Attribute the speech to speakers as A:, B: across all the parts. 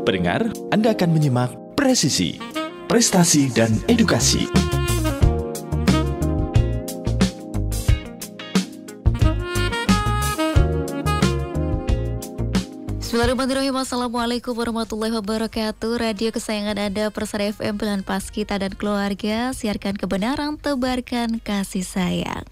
A: Pendengar, Anda akan menyimak Presisi, Prestasi dan Edukasi.
B: Bismillahirrahmanirrahim. Assalamualaikum warahmatullahi wabarakatuh. Radio kesayangan Anda, Persada FM, pilihan pas kita dan keluarga. Siarkan kebenaran, tebarkan kasih sayang.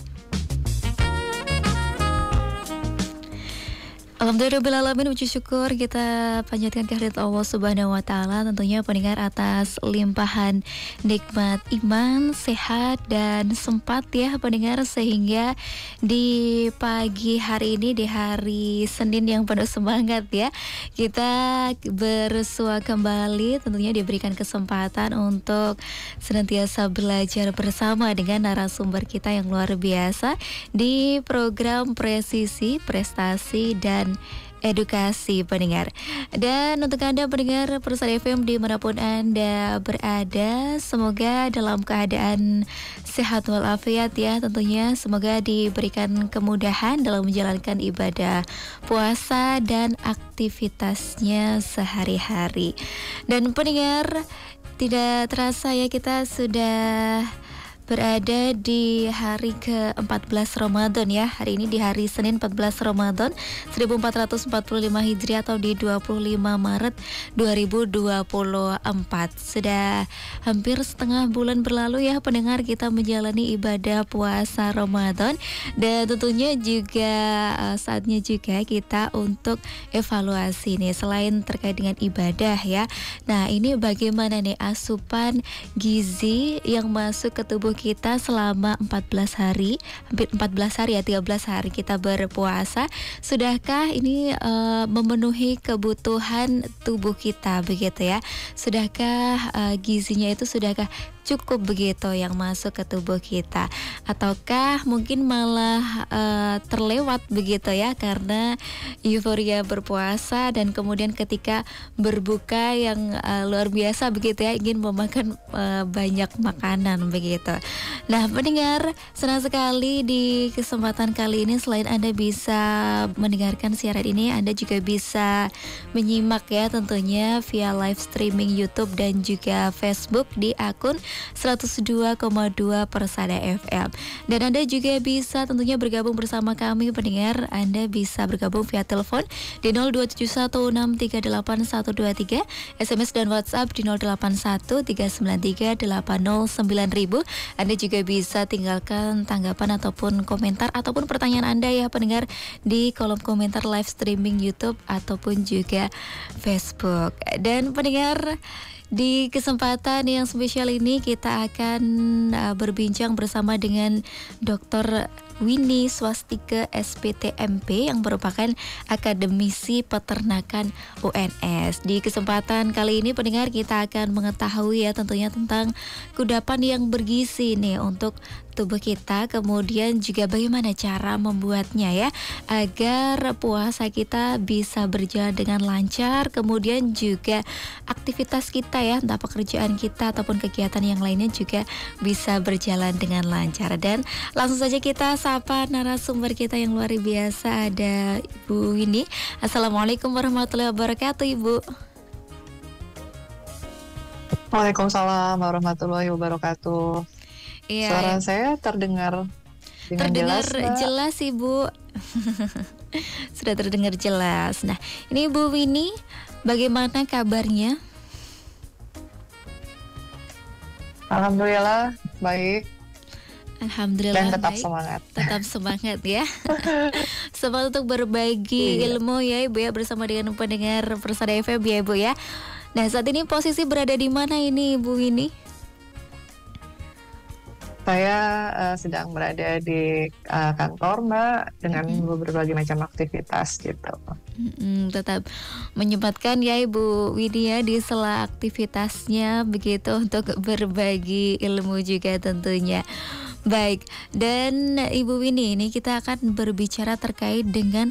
B: Alhamdulillahirrahmanirrahim, puji syukur kita panjatkan kehadirat Allah Subhanahu wa Ta'ala, tentunya pendengar, atas limpahan nikmat iman, sehat dan sempat ya pendengar, sehingga di pagi hari ini, di hari Senin yang penuh semangat ya, kita bersua kembali, tentunya diberikan kesempatan untuk senantiasa belajar bersama dengan narasumber kita yang luar biasa di program Presisi, Prestasi dan Edukasi pendengar. Dan untuk Anda pendengar Persada FM dimanapun Anda berada, semoga dalam keadaan sehat walafiat ya tentunya. Semoga diberikan kemudahan dalam menjalankan ibadah puasa dan aktivitasnya sehari-hari. Dan pendengar, tidak terasa ya kita sudah berada di hari ke-14 Ramadan ya. Hari ini di hari Senin 14 Ramadan 1445 Hijriah atau di 25 Maret 2024. Sudah hampir setengah bulan berlalu ya pendengar, kita menjalani ibadah puasa Ramadan. Dan tentunya juga saatnya juga kita untuk evaluasi nih, selain terkait dengan ibadah ya. Nah, ini bagaimana nih asupan gizi yang masuk ke tubuh kita selama 14 hari, hampir 14 hari ya, 13 hari kita berpuasa. Sudahkah ini memenuhi kebutuhan tubuh kita begitu ya? Sudahkah gizinya itu sudahkah cukup begitu yang masuk ke tubuh kita, ataukah mungkin malah terlewat begitu ya karena euforia berpuasa dan kemudian ketika berbuka yang luar biasa begitu ya, ingin memakan banyak makanan begitu. Nah pendengar, senang sekali di kesempatan kali ini selain Anda bisa mendengarkan siaran ini, Anda juga bisa menyimak ya tentunya via live streaming YouTube dan juga Facebook di akun 102,2 Persada FM. Dan Anda juga bisa tentunya bergabung bersama kami pendengar. Anda bisa bergabung via telepon di 02716381123, SMS dan WhatsApp di 081393809000. Anda juga bisa tinggalkan tanggapan ataupun komentar ataupun pertanyaan Anda ya pendengar di kolom komentar live streaming YouTube ataupun juga Facebook. Dan pendengar, di kesempatan yang spesial ini kita akan berbincang bersama dengan Dr. Winnie Swastika SPTMP yang merupakan akademisi peternakan UNS. Di kesempatan kali ini pendengar, kita akan mengetahui ya tentunya tentang kudapan yang bergizi nih untuk tubuh kita, kemudian juga bagaimana cara membuatnya ya agar puasa kita bisa berjalan dengan lancar, kemudian juga aktivitas kita ya, entah pekerjaan kita ataupun kegiatan yang lainnya juga bisa berjalan dengan lancar. Dan langsung saja kita sapa narasumber kita yang luar biasa, ada Ibu Winnie. Assalamualaikum warahmatullahi wabarakatuh Ibu.
C: Waalaikumsalam warahmatullahi wabarakatuh.
B: Iya,
C: suara saya terdengar dengan
B: jelas Ibu. Sudah terdengar jelas. Nah, ini Ibu Winnie, bagaimana kabarnya?
C: Alhamdulillah baik.
B: Alhamdulillah
C: dan tetap
B: baik.
C: Semangat.
B: Tetap semangat ya. Semangat untuk berbagi ilmu ya Ibu ya, bersama dengan pendengar Persada FM ya Ibu ya. Nah, saat ini posisi berada di mana ini Ibu Winnie?
C: Saya sedang berada di kantor Mbak dengan berbagai macam aktivitas gitu.
B: Tetap menyempatkan ya Ibu Winnie ya di sela aktivitasnya begitu untuk berbagi ilmu juga tentunya. Baik, dan Ibu Winnie, ini kita akan berbicara terkait dengan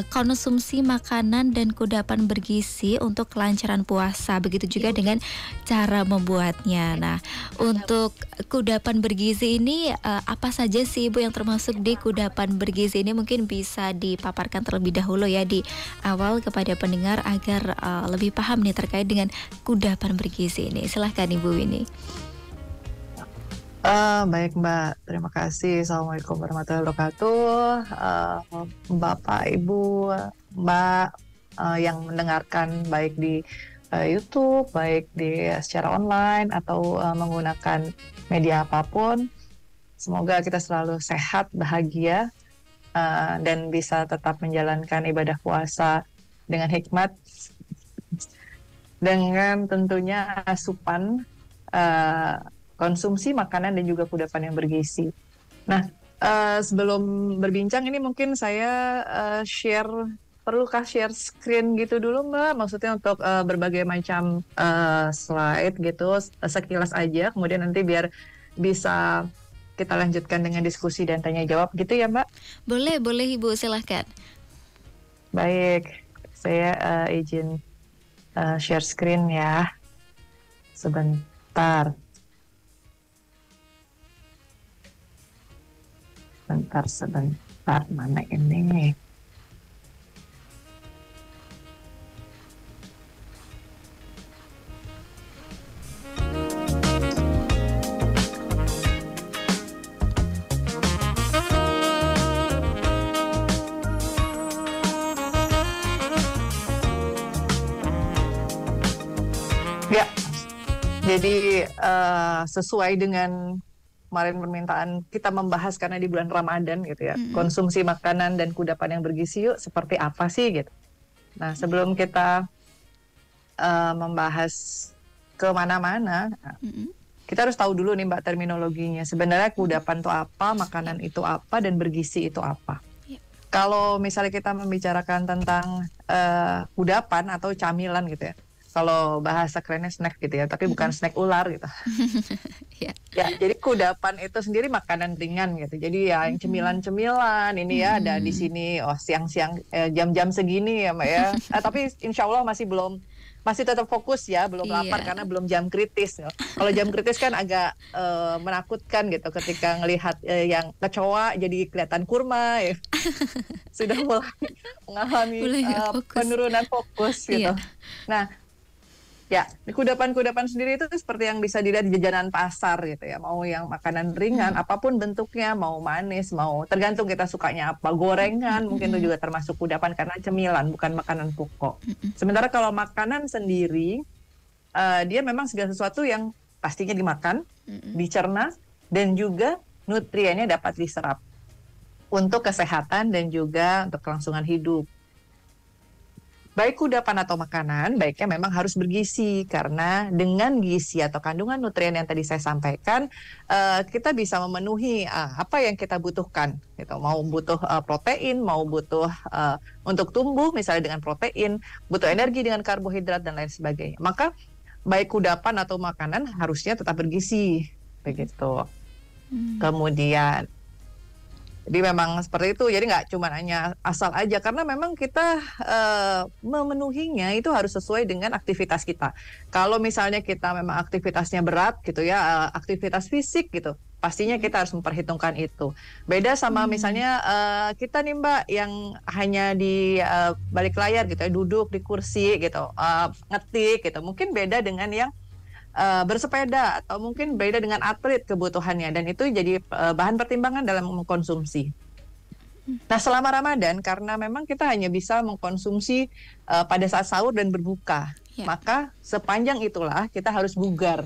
B: konsumsi makanan dan kudapan bergizi untuk kelancaran puasa. Begitu juga dengan cara membuatnya. Nah, untuk kudapan bergizi ini apa saja sih Ibu yang termasuk di kudapan bergizi ini? Mungkin bisa dipaparkan terlebih dahulu ya di awal kepada pendengar agar lebih paham nih terkait dengan kudapan bergizi ini. Silahkan Ibu Winnie.
C: Baik Mbak, terima kasih. Assalamualaikum warahmatullahi wabarakatuh. Bapak, Ibu, Mbak yang mendengarkan baik di YouTube, baik di secara online atau menggunakan media apapun. Semoga kita selalu sehat, bahagia, dan bisa tetap menjalankan ibadah puasa dengan hikmat, dengan tentunya asupan konsumsi makanan dan juga kudapan yang bergizi. Nah, sebelum berbincang ini mungkin saya perlukah share screen gitu dulu Mbak? Maksudnya untuk berbagai macam slide gitu, sekilas aja. Kemudian nanti biar bisa kita lanjutkan dengan diskusi dan tanya jawab gitu ya Mbak?
B: Boleh Ibu, silahkan.
C: Baik, saya izin share screen ya. Sebentar. Sebentar, mana ini? Ya, jadi sesuai dengan kemarin permintaan kita membahas karena di bulan Ramadan gitu ya, konsumsi makanan dan kudapan yang bergizi yuk seperti apa sih gitu. Nah sebelum kita membahas kemana-mana, kita harus tahu dulu nih Mbak terminologinya. Sebenarnya kudapan itu apa, makanan itu apa, dan bergizi itu apa. Kalau misalnya kita membicarakan tentang kudapan atau camilan gitu ya, kalau bahasa kerennya snack gitu ya, tapi bukan snack ular gitu. Ya, jadi kudapan itu sendiri makanan ringan gitu. Jadi ya yang cemilan-cemilan ini ya ada di sini. Oh siang-siang jam-jam segini ya Mbak ya. Tapi insya Allah masih tetap fokus ya, belum lapar karena belum jam kritis. Kalau jam kritis kan agak menakutkan gitu ketika ngelihat yang kecoa jadi kelihatan kurma ya. Sudah mulai mengalami penurunan fokus gitu. Nah, ya, kudapan-kudapan sendiri itu seperti yang bisa dilihat di jajanan pasar gitu ya. Mau yang makanan ringan, apapun bentuknya, mau manis, mau tergantung kita sukanya apa. Gorengan mungkin itu juga termasuk kudapan karena cemilan, bukan makanan pokok. Sementara kalau makanan sendiri, dia memang segala sesuatu yang pastinya dimakan, dicerna, dan juga nutriennya dapat diserap untuk kesehatan dan juga untuk kelangsungan hidup. Baik kudapan atau makanan, baiknya memang harus bergizi karena dengan gizi atau kandungan nutrien yang tadi saya sampaikan, kita bisa memenuhi apa yang kita butuhkan. Gitu. Mau butuh protein, mau butuh untuk tumbuh misalnya dengan protein, butuh energi dengan karbohidrat dan lain sebagainya. Maka baik kudapan atau makanan harusnya tetap bergizi, begitu. Kemudian jadi memang seperti itu, jadi nggak cuma hanya asal aja, karena memang kita memenuhinya itu harus sesuai dengan aktivitas kita. Kalau misalnya kita memang aktivitasnya berat gitu ya, aktivitas fisik gitu, pastinya kita harus memperhitungkan itu. Beda sama misalnya kita nih Mbak yang hanya di balik layar gitu ya, duduk di kursi gitu, ngetik gitu, mungkin beda dengan yang bersepeda atau mungkin beda dengan atlet kebutuhannya, dan itu jadi bahan pertimbangan dalam mengkonsumsi. Nah selama Ramadan karena memang kita hanya bisa mengkonsumsi pada saat sahur dan berbuka, maka sepanjang itulah kita harus bugar.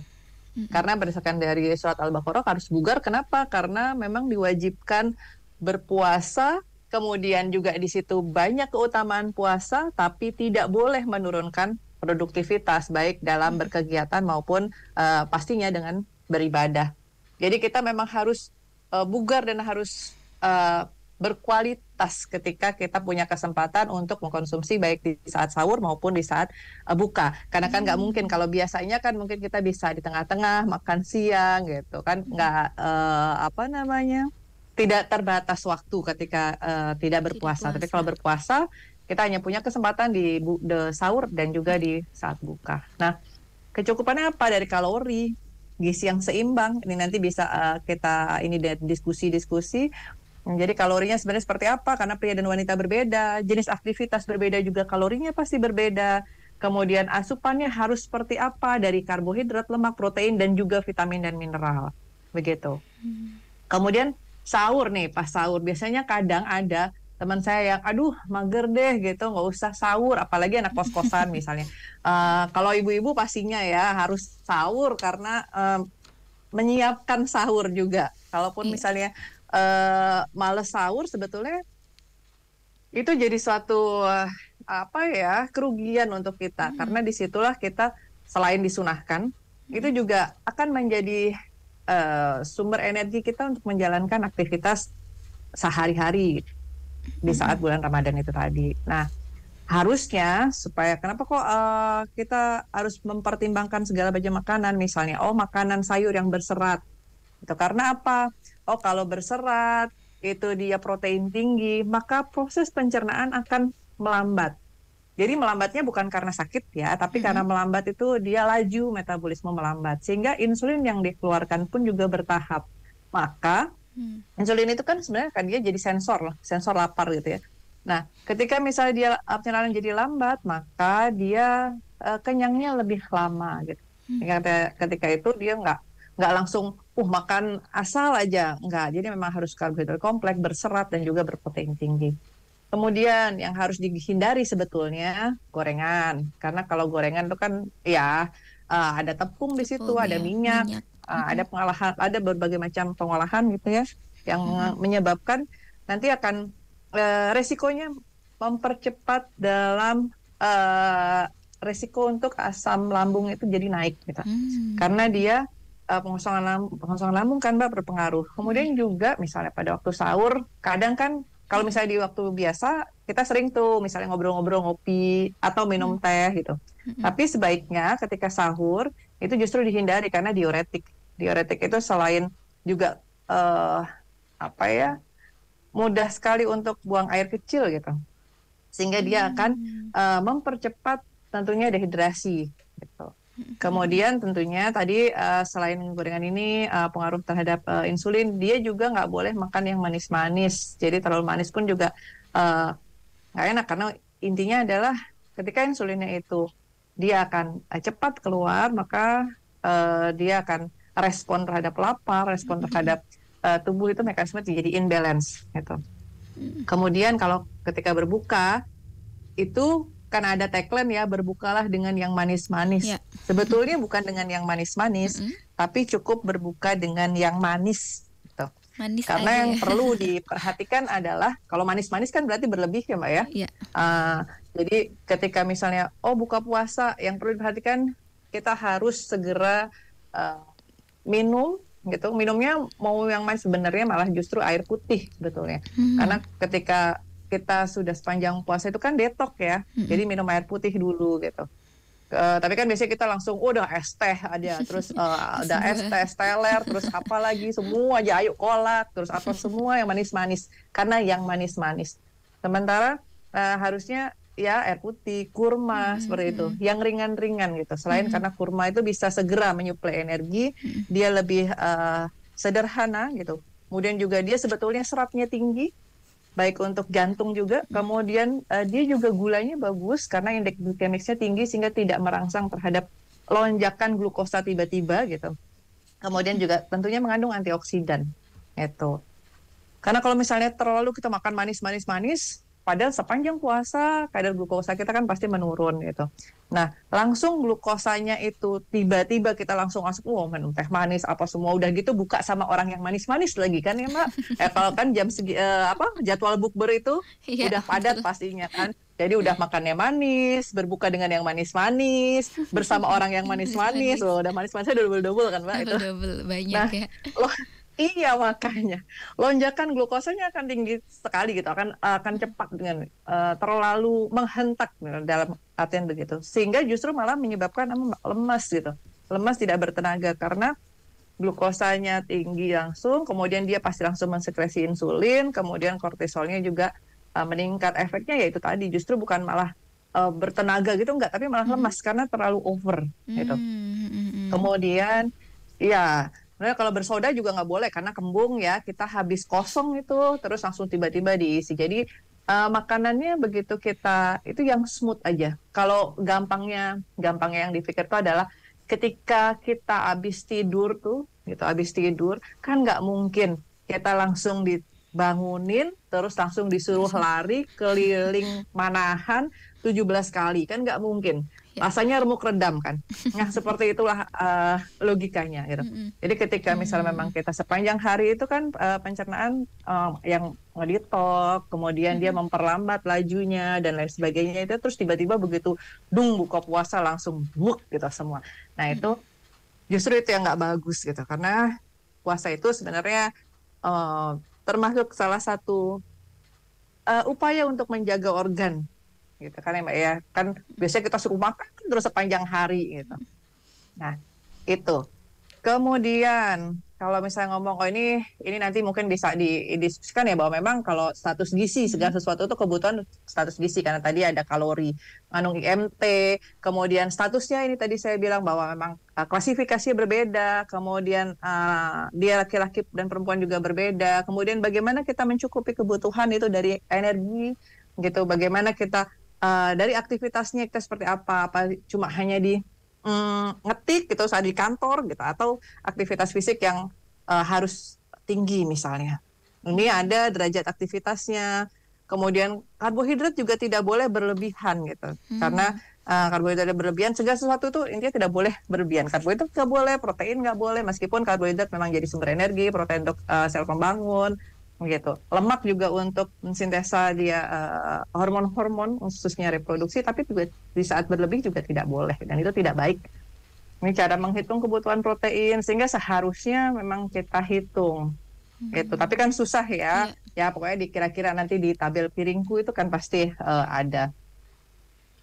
C: Karena berdasarkan dari surat Al-Baqarah harus bugar. Kenapa? Karena memang diwajibkan berpuasa, kemudian juga di situ banyak keutamaan puasa, tapi tidak boleh menurunkan produktivitas baik dalam berkegiatan maupun pastinya dengan beribadah. Jadi kita memang harus bugar dan harus berkualitas ketika kita punya kesempatan untuk mengkonsumsi baik di saat sahur maupun di saat buka. Karena kan nggak mungkin, kalau biasanya kan mungkin kita bisa di tengah-tengah makan siang gitu kan, nggak tidak terbatas waktu ketika tidak berpuasa. Tapi kalau berpuasa kita hanya punya kesempatan di sahur dan juga di saat buka. Nah, kecukupannya apa dari kalori, gizi yang seimbang. Ini nanti bisa kita diskusi. Jadi kalorinya sebenarnya seperti apa? Karena pria dan wanita berbeda, jenis aktivitas berbeda juga, kalorinya pasti berbeda. Kemudian asupannya harus seperti apa dari karbohidrat, lemak, protein, dan juga vitamin dan mineral. Begitu. Kemudian sahur nih, pas sahur biasanya kadang ada teman saya yang aduh mager deh gitu, nggak usah sahur, apalagi anak kos-kosan misalnya. Kalau ibu-ibu pastinya ya harus sahur karena menyiapkan sahur juga. Kalaupun misalnya males sahur, sebetulnya itu jadi suatu kerugian untuk kita, karena disitulah kita selain disunahkan itu juga akan menjadi sumber energi kita untuk menjalankan aktivitas sehari-hari di saat bulan Ramadan itu tadi. Nah, harusnya supaya kenapa kok kita harus mempertimbangkan segala macam makanan, misalnya makanan sayur yang berserat. Itu karena apa? Kalau berserat itu dia protein tinggi, maka proses pencernaan akan melambat. Jadi melambatnya bukan karena sakit ya, tapi karena melambat itu dia laju metabolisme melambat, sehingga insulin yang dikeluarkan pun juga bertahap. Maka insulin itu kan sebenarnya kan dia jadi sensor lapar gitu ya. Nah, ketika misalnya dia pencernaan jadi lambat, maka dia kenyangnya lebih lama gitu. Ketika itu dia nggak langsung makan asal aja, enggak. Jadi memang harus karbohidrat kompleks, berserat, dan juga berprotein tinggi. Kemudian yang harus dihindari sebetulnya gorengan, karena kalau gorengan itu kan ada tepung di situ, ada minyak. Ada pengolahan, ada berbagai macam pengolahan gitu ya, yang menyebabkan nanti akan resikonya mempercepat dalam resiko untuk asam lambung itu jadi naik gitu. Karena dia pengosongan lambung kan Mbak berpengaruh. Kemudian juga misalnya pada waktu sahur, kadang kan kalau misalnya di waktu biasa kita sering tuh misalnya ngobrol-ngobrol, ngopi atau minum teh gitu. Tapi sebaiknya ketika sahur itu justru dihindari karena diuretik. Diuretik itu selain juga mudah sekali untuk buang air kecil gitu. Sehingga dia akan mempercepat tentunya dehidrasi gitu. Kemudian tentunya tadi selain gorengan ini pengaruh terhadap insulin, dia juga nggak boleh makan yang manis-manis. Jadi terlalu manis pun juga nggak enak, karena intinya adalah ketika insulinnya itu dia akan cepat keluar, maka dia akan respon terhadap lapar, respon terhadap tubuh itu mekanisme jadi imbalance gitu. Kemudian kalau ketika berbuka itu kan ada tagline ya, berbukalah dengan yang manis-manis. Sebetulnya bukan dengan yang manis-manis, tapi cukup berbuka dengan yang manis gitu.
B: Manis
C: karena
B: aja,
C: yang perlu diperhatikan adalah kalau manis-manis kan berarti berlebih ya Mbak ya. Jadi ketika misalnya buka puasa, yang perlu diperhatikan kita harus segera minum gitu. Minumnya mau yang manis, sebenarnya malah justru air putih sebetulnya. Karena ketika kita sudah sepanjang puasa itu kan detok ya, jadi minum air putih dulu gitu. Tapi kan biasanya kita langsung udah es teh aja, terus ada es teh, teler, terus apa lagi semua aja, ayo kolak, terus apa semua yang manis-manis, karena yang manis-manis. Sementara harusnya ya air putih, kurma seperti itu, yang ringan-ringan gitu. Selain karena kurma itu bisa segera menyuplai energi, dia lebih sederhana gitu. Kemudian juga dia sebetulnya seratnya tinggi, baik untuk jantung juga. Kemudian dia juga gulanya bagus karena indeks glikemiknya tinggi sehingga tidak merangsang terhadap lonjakan glukosa tiba-tiba gitu. Kemudian juga tentunya mengandung antioksidan itu. Karena kalau misalnya terlalu kita makan manis-manis, padahal sepanjang puasa kadar glukosa kita kan pasti menurun gitu. Nah, langsung glukosanya itu tiba-tiba kita langsung masuk, minum teh manis apa semua udah gitu, buka sama orang yang manis-manis lagi kan ya Mbak. Kalau kan jam jadwal bukber itu udah padat pastinya kan. Jadi udah makannya manis, berbuka dengan yang manis-manis, bersama orang yang manis-manis. Udah manis-manisnya double-double kan Mbak itu.
B: Double banyak ya.
C: Iya, makanya lonjakan glukosanya akan tinggi sekali gitu, akan cepat dengan terlalu menghentak gitu, dalam artian begitu, sehingga justru malah menyebabkan lemas gitu, lemas tidak bertenaga karena glukosanya tinggi langsung, kemudian dia pasti langsung mensekresi insulin, kemudian kortisolnya juga meningkat. Efeknya yaitu tadi justru bukan malah bertenaga gitu enggak, tapi malah lemas karena terlalu over gitu. Kemudian ya, sebenarnya kalau bersoda juga nggak boleh karena kembung ya, kita habis kosong itu terus langsung tiba-tiba diisi. Jadi makanannya begitu kita itu yang smooth aja. Kalau gampangnya yang dipikir itu adalah ketika kita habis tidur tuh, gitu habis tidur kan nggak mungkin kita langsung dibangunin terus langsung disuruh lari keliling Manahan 17 kali, kan nggak mungkin.
B: Ya.
C: Rasanya remuk redam kan. Nah, seperti itulah logikanya gitu. Jadi ketika misalnya memang kita sepanjang hari itu kan pencernaan yang ngeditok, kemudian dia memperlambat lajunya dan lain sebagainya itu, terus tiba-tiba begitu buka puasa langsung buk gitu semua. Nah, itu justru itu yang nggak bagus gitu, karena puasa itu sebenarnya termasuk salah satu upaya untuk menjaga organ gitu kan ya Mbak ya, kan biasanya kita suruh makan terus sepanjang hari gitu. Nah itu kemudian kalau misalnya ngomong ini nanti mungkin bisa didiskusikan ya, bahwa memang kalau status gizi segala sesuatu itu kebutuhan status gizi, karena tadi ada kalori, mengandung IMT, kemudian statusnya ini tadi saya bilang bahwa memang klasifikasinya berbeda, kemudian dia laki-laki dan perempuan juga berbeda, kemudian bagaimana kita mencukupi kebutuhan itu dari energi gitu, bagaimana kita dari aktivitasnya kita seperti apa cuma hanya di ngetik gitu saat di kantor gitu, atau aktivitas fisik yang harus tinggi misalnya. Ini ada derajat aktivitasnya. Kemudian karbohidrat juga tidak boleh berlebihan gitu, karena karbohidrat berlebihan segala sesuatu itu intinya tidak boleh berlebihan. Karbohidrat nggak boleh, protein nggak boleh, meskipun karbohidrat memang jadi sumber energi, protein untuk sel pembangun gitu. Lemak juga untuk mensintesa dia hormon-hormon khususnya reproduksi, tapi juga di saat berlebih juga tidak boleh, dan itu tidak baik. Ini cara menghitung kebutuhan protein, sehingga seharusnya memang kita hitung gitu. Tapi kan susah ya. Ya pokoknya dikira-kira nanti di tabel piringku itu kan pasti ada.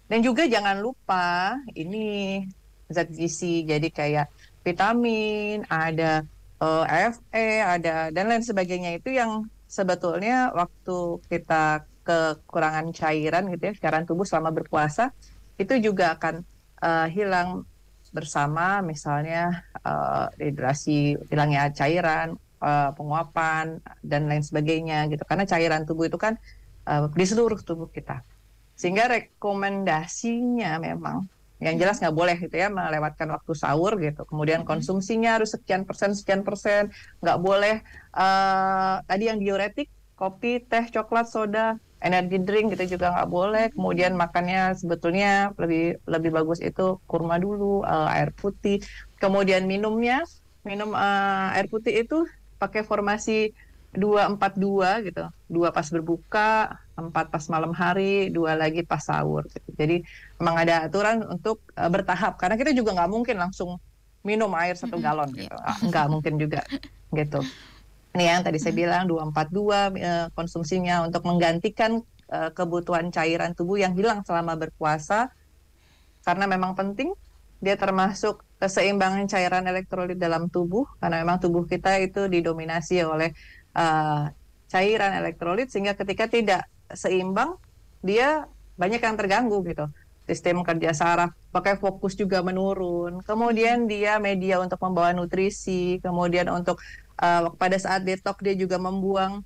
C: Dan juga jangan lupa ini zat gizi, jadi kayak vitamin, ada Fe, ada dan lain sebagainya, itu yang sebetulnya waktu kita kekurangan cairan gitu ya, cairan tubuh selama berpuasa itu juga akan hilang bersama, misalnya dehidrasi, hilangnya cairan, penguapan dan lain sebagainya gitu, karena cairan tubuh itu kan di seluruh tubuh kita, sehingga rekomendasinya memang yang jelas nggak boleh gitu ya melewatkan waktu sahur gitu, kemudian konsumsinya harus sekian persen, nggak boleh tadi yang diuretik, kopi, teh, coklat, soda, energy drink gitu juga nggak boleh. Kemudian makannya sebetulnya lebih bagus itu kurma dulu, air putih, kemudian minum air putih itu pakai formasi 2-4-2 gitu, 2 pas berbuka, 4 pas malam hari, 2 lagi pas sahur gitu. Jadi memang ada aturan untuk bertahap, karena kita juga nggak mungkin langsung minum air 1 galon gitu, nggak mungkin juga gitu. Ini yang tadi saya bilang 2-4-2 konsumsinya untuk menggantikan kebutuhan cairan tubuh yang hilang selama berpuasa, karena memang penting dia termasuk keseimbangan cairan elektrolit dalam tubuh, karena memang tubuh kita itu didominasi oleh cairan elektrolit, sehingga ketika tidak seimbang dia banyak yang terganggu gitu, sistem kerja saraf, pakai fokus juga menurun, kemudian dia media untuk membawa nutrisi, kemudian untuk pada saat detox dia juga membuang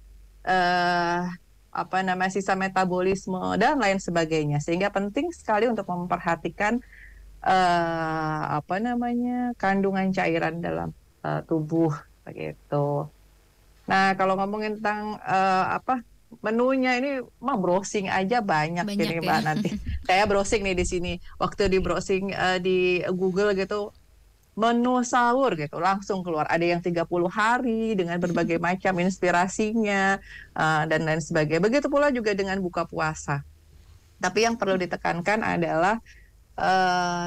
C: sisa metabolisme dan lain sebagainya, sehingga penting sekali untuk memperhatikan kandungan cairan dalam tubuh begitu. Nah, kalau ngomongin tentang menunya ini mah browsing aja banyak ini Mbak ya. Nanti saya browsing nih di sini, waktu di browsing di Google gitu, menu sahur gitu langsung keluar, ada yang 30 hari dengan berbagai macam inspirasinya dan lain sebagainya. Begitu pula juga dengan buka puasa. Tapi yang perlu ditekankan adalah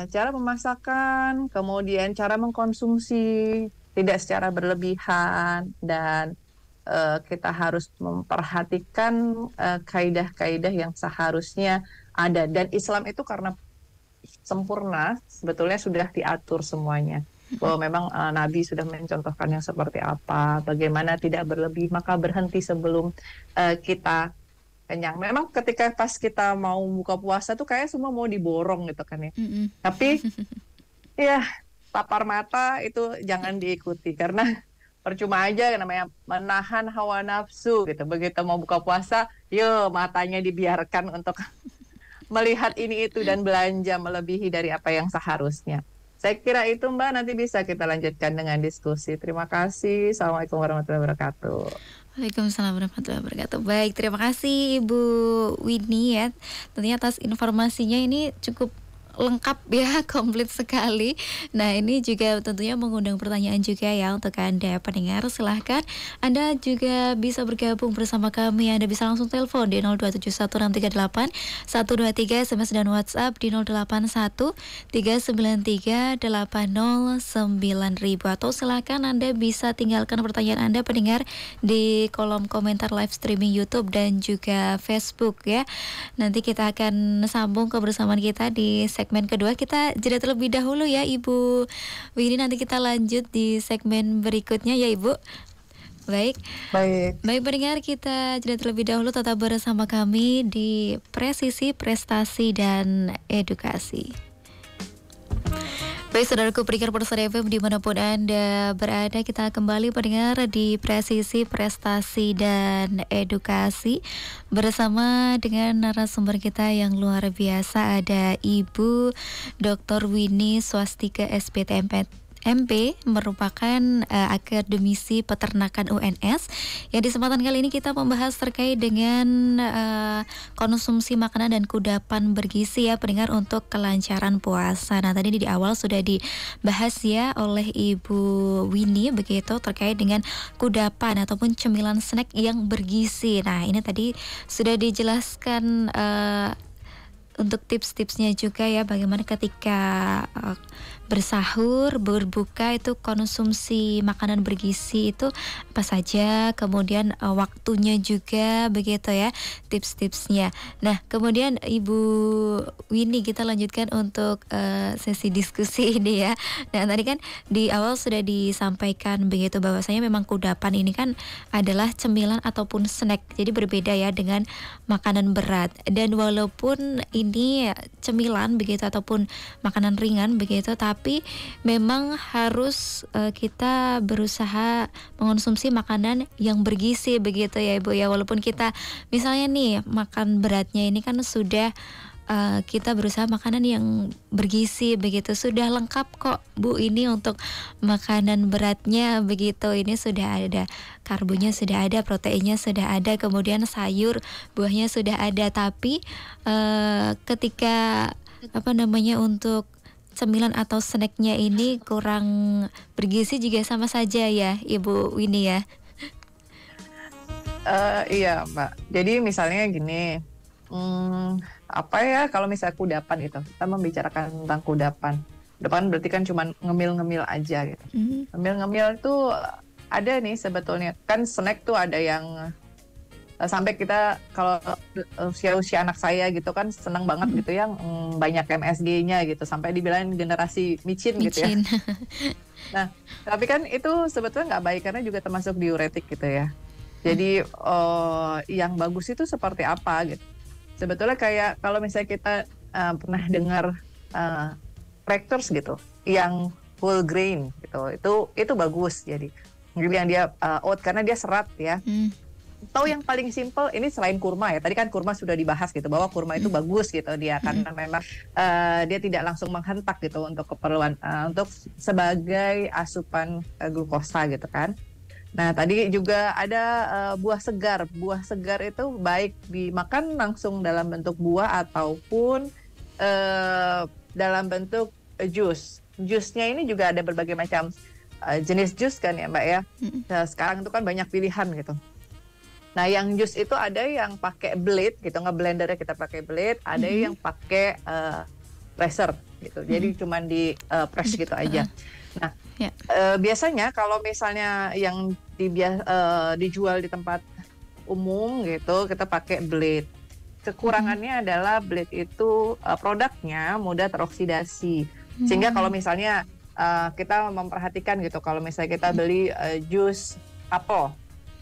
C: cara memasakkan, kemudian cara mengkonsumsi tidak secara berlebihan, dan kita harus memperhatikan kaidah-kaidah yang seharusnya ada. Dan Islam itu karena sempurna, sebetulnya sudah diatur semuanya. Bahwa memang Nabi sudah mencontohkan yang seperti apa, bagaimana tidak berlebih, maka berhenti sebelum kita kenyang. Memang ketika pas kita mau buka puasa tuh kayak semua mau diborong gitu kan ya. Tapi ya lapar mata itu jangan diikuti, karena percuma aja namanya menahan hawa nafsu gitu. Begitu mau buka puasa, yo matanya dibiarkan untuk melihat ini itu dan belanja melebihi dari apa yang seharusnya. Saya kira itu Mbak, nanti bisa kita lanjutkan dengan diskusi. Terima kasih. Assalamualaikum warahmatullahi wabarakatuh.
B: Waalaikumsalam warahmatullahi wabarakatuh. Baik, terima kasih Ibu Winnie ya. Tentunya atas informasinya ini cukup lengkap ya, komplit sekali. Nah, ini juga tentunya mengundang pertanyaan juga ya untuk Anda pendengar. Silahkan Anda juga bisa bergabung bersama kami. Anda bisa langsung telepon di 0271638 123, SMS dan WhatsApp di 081393809000, atau silahkan Anda bisa tinggalkan pertanyaan Anda pendengar di kolom komentar live streaming YouTube dan juga Facebook ya. Nanti kita akan sambung kebersamaan kita di segmen kedua. Kita jeda terlebih dahulu ya Ibu Winnie, nanti kita lanjut di segmen berikutnya ya Ibu. Baik pendengar, kita jeda terlebih dahulu, tetap bersama kami di Presisi, Prestasi dan Edukasi. Baik saudaraku pendengar Pulsar FM dimanapun Anda berada, kita kembali pendengar di Presisi, Prestasi dan Edukasi bersama dengan narasumber kita yang luar biasa. Ada Ibu Dr. Winnie Swastika SPTMP merupakan akademisi peternakan UNS. Yang di kesempatan kali ini kita membahas terkait dengan konsumsi makanan dan kudapan bergizi ya pendengar untuk kelancaran puasa. Nah, tadi di awal sudah dibahas ya oleh Ibu Winnie begitu terkait dengan kudapan ataupun cemilan snack yang bergizi. Nah, ini tadi sudah dijelaskan untuk tips-tipsnya juga ya, bagaimana ketika bersahur, berbuka itu konsumsi makanan bergizi itu apa saja, kemudian waktunya juga begitu ya, tips-tipsnya. Nah, kemudian Ibu Winnie, kita lanjutkan untuk sesi diskusi ini ya. Nah, tadi kan di awal sudah disampaikan begitu bahwasanya memang kudapan ini kan adalah cemilan ataupun snack, jadi berbeda ya dengan makanan berat. Dan walaupun ini cemilan begitu ataupun makanan ringan begitu, tapi memang harus kita berusaha mengonsumsi makanan yang bergizi begitu ya Ibu ya. Walaupun kita misalnya nih makan beratnya ini kan sudah kita berusaha makanan yang bergizi begitu, sudah lengkap kok Bu ini untuk makanan beratnya begitu. Ini sudah ada karbonya, sudah ada proteinnya, sudah ada, kemudian sayur buahnya sudah ada. Tapi ketika untuk cemilan atau snacknya ini kurang bergizi juga sama saja ya Ibu Winnie ya.
C: Iya Mbak, jadi misalnya gini, kalau misalnya kudapan itu, kita membicarakan tentang kudapan berarti kan cuma ngemil-ngemil aja gitu. Ngemil-ngemil itu ada nih sebetulnya, kan snack tuh ada yang sampai kita, kalau usia anak saya gitu kan senang banget gitu yang banyak MSG-nya gitu, sampai dibilang generasi micin gitu ya. Nah, tapi kan itu sebetulnya nggak baik karena juga termasuk diuretik gitu ya. Jadi yang bagus itu seperti apa gitu. Sebetulnya kayak kalau misalnya kita pernah dengar crackers gitu, yang whole grain gitu, itu bagus. Jadi yang dia oat karena dia serat ya. Atau yang paling simple ini selain kurma ya, tadi kan kurma sudah dibahas gitu bahwa kurma itu bagus gitu dia karena memang dia tidak langsung menghentak gitu untuk keperluan untuk sebagai asupan glukosa gitu kan. Nah, tadi juga ada buah segar. Buah segar itu baik dimakan langsung dalam bentuk buah ataupun dalam bentuk jus. Jusnya ini juga ada berbagai macam jenis jus kan ya Mbak ya. Nah, sekarang itu kan banyak pilihan gitu. Nah, yang jus itu ada yang pakai blade gitu, ngeblendernya kita pakai blade, ada yang pakai pressure gitu. Jadi cuman di press gitu aja. Nah,
B: Ya.
C: biasanya kalau misalnya yang dijual di tempat umum gitu, kita pakai blade. Kekurangannya adalah blade itu produknya mudah teroksidasi. Sehingga kalau misalnya kita memperhatikan gitu, kalau misalnya kita beli jus apel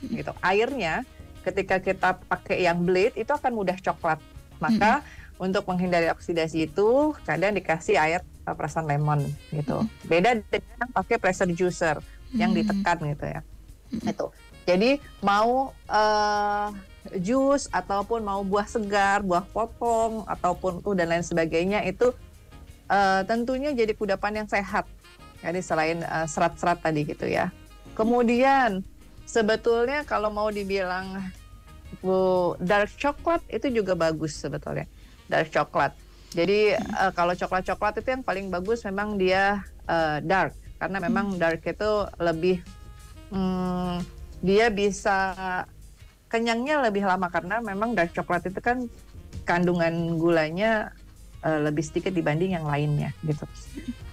C: gitu, airnya ketika kita pakai yang blade itu akan mudah coklat. Maka untuk menghindari oksidasi itu kadang dikasih air perasan lemon gitu. Beda dengan pakai pressure juicer yang ditekan gitu ya. Itu. Jadi mau jus ataupun mau buah segar, buah potong ataupun dan lain sebagainya itu tentunya jadi kudapan yang sehat. Jadi selain serat-serat tadi gitu ya. Kemudian sebetulnya kalau mau dibilang dark coklat itu juga bagus sebetulnya. Dark coklat. Jadi kalau coklat-coklat itu yang paling bagus memang dia dark. Karena memang dark itu lebih dia bisa kenyangnya lebih lama karena memang dark coklat itu kan kandungan gulanya lebih sedikit dibanding yang lainnya gitu.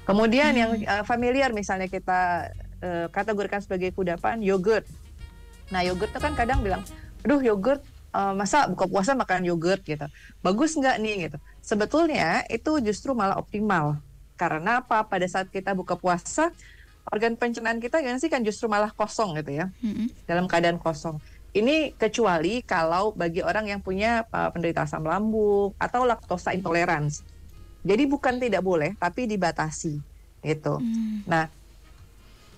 C: Kemudian yang familiar misalnya kita kategorikan sebagai kudapan yogurt. Nah yogurt itu kan kadang bilang, aduh yogurt masa buka puasa makan yogurt gitu, bagus nggak nih gitu. Sebetulnya itu justru malah optimal. Karena apa? Pada saat kita buka puasa, organ pencernaan kita kan justru malah kosong gitu ya, dalam keadaan kosong. Ini kecuali kalau bagi orang yang punya penderita asam lambung atau laktosa intolerance. Jadi bukan tidak boleh, tapi dibatasi gitu. Nah,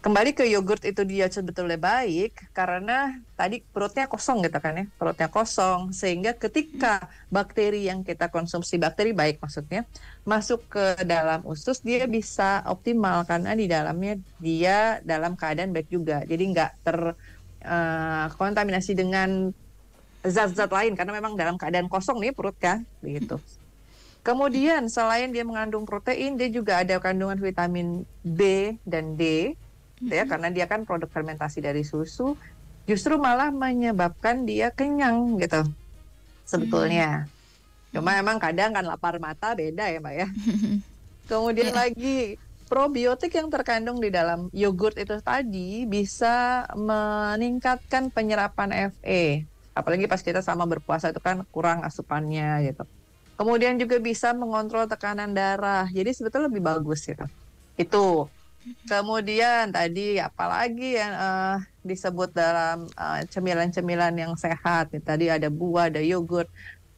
C: kembali ke yogurt itu dia sebetulnya baik karena tadi perutnya kosong gitu kan ya, perutnya kosong sehingga ketika bakteri yang kita konsumsi, bakteri baik maksudnya, masuk ke dalam usus dia bisa optimal karena di dalamnya dia dalam keadaan baik juga. Jadi nggak terkontaminasi dengan zat-zat lain karena memang dalam keadaan kosong nih perut kan, begitu. Kemudian selain dia mengandung protein, dia juga ada kandungan vitamin B dan D. Ya, karena dia kan produk fermentasi dari susu, justru malah menyebabkan dia kenyang gitu sebetulnya. Cuma emang kadang kan lapar mata beda ya Mbak ya. Kemudian lagi probiotik yang terkandung di dalam yogurt itu tadi bisa meningkatkan penyerapan Fe. Apalagi pas kita sama berpuasa itu kan kurang asupannya gitu. Kemudian juga bisa mengontrol tekanan darah. Jadi sebetulnya lebih bagus gitu. Itu. Kemudian tadi apalagi yang disebut dalam cemilan-cemilan yang sehat. Tadi ada buah, ada yogurt.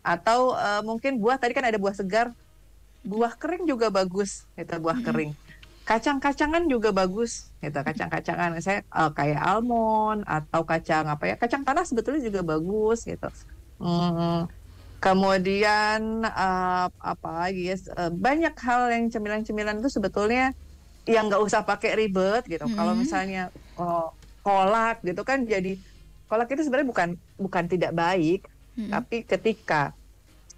C: Atau mungkin buah, tadi kan ada buah segar. Buah kering juga bagus, gitu, buah kering. Kacang-kacangan juga bagus, gitu. Kacang-kacangan saya kayak almond atau kacang kacang tanah sebetulnya juga bagus, gitu. Kemudian apa lagi ya? Banyak hal yang cemilan-cemilan itu sebetulnya yang nggak usah pakai ribet gitu. Kalau misalnya kolak gitu kan, jadi kolak itu sebenarnya bukan tidak baik, tapi ketika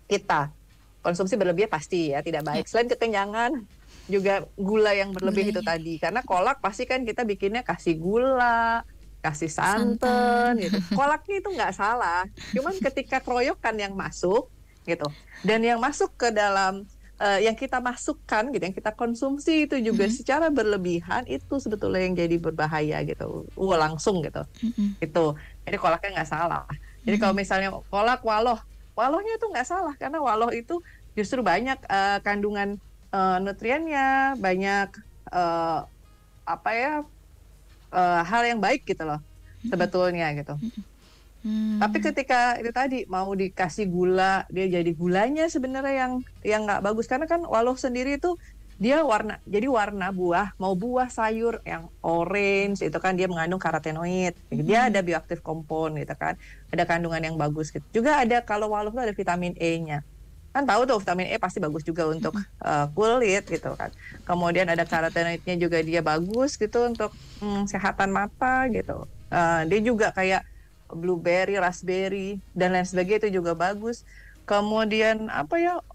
C: kita konsumsi berlebih pasti ya tidak baik. Selain kekenyangan, juga gula yang berlebih itu tadi. Karena kolak pasti kan kita bikinnya kasih gula, kasih santan gitu. Kolaknya itu nggak salah. Cuman ketika keroyokan yang masuk gitu, dan yang masuk ke dalam yang kita masukkan gitu, yang kita konsumsi itu juga secara berlebihan, itu sebetulnya yang jadi berbahaya gitu. Langsung gitu. Itu. Jadi kolaknya nggak salah. Jadi kalau misalnya kolak walohnya itu nggak salah karena waloh itu justru banyak kandungan nutriennya, banyak hal yang baik gitu loh sebetulnya gitu. Tapi ketika itu tadi mau dikasih gula, dia jadi gulanya sebenarnya yang nggak bagus karena kan waloh sendiri itu dia warna buah, mau buah sayur yang orange itu kan dia mengandung karotenoid, dia ada bioaktif compound gitu kan, ada kandungan yang bagus gitu. Juga ada kalau waloh itu ada vitamin E-nya. Kan tahu tuh vitamin E pasti bagus juga untuk kulit gitu kan. Kemudian ada karotenoidnya juga dia bagus gitu untuk kesehatan mata gitu. Dia juga kayak blueberry, raspberry dan lain sebagainya itu juga bagus. Kemudian